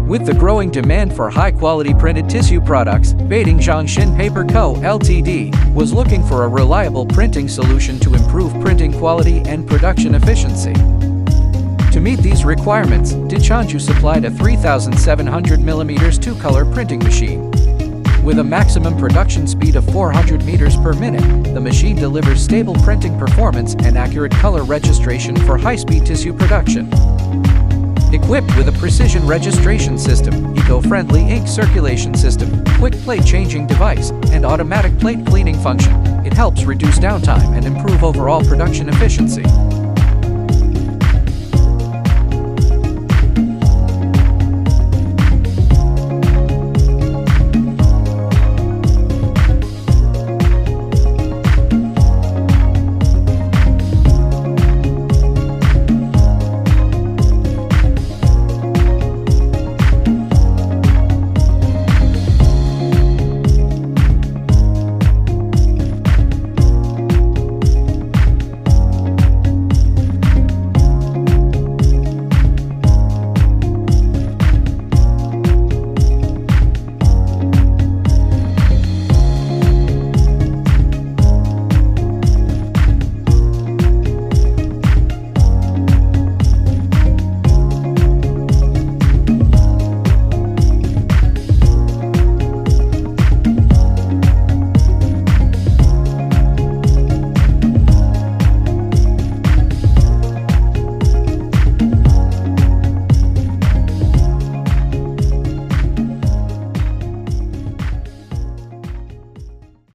With the growing demand for high-quality printed tissue products, Baoding Zhongxin Paper Co., Ltd. was looking for a reliable printing solution to improve printing quality and production efficiency. To meet these requirements, Dechangyu supplied a 3,700mm two-color printing machine. With a maximum production speed of 400 meters per minute, the machine delivers stable printing performance and accurate color registration for high-speed tissue production. Equipped with a precision registration system, eco-friendly ink circulation system, quick plate changing device, and automatic plate cleaning function, it helps reduce downtime and improve overall production efficiency.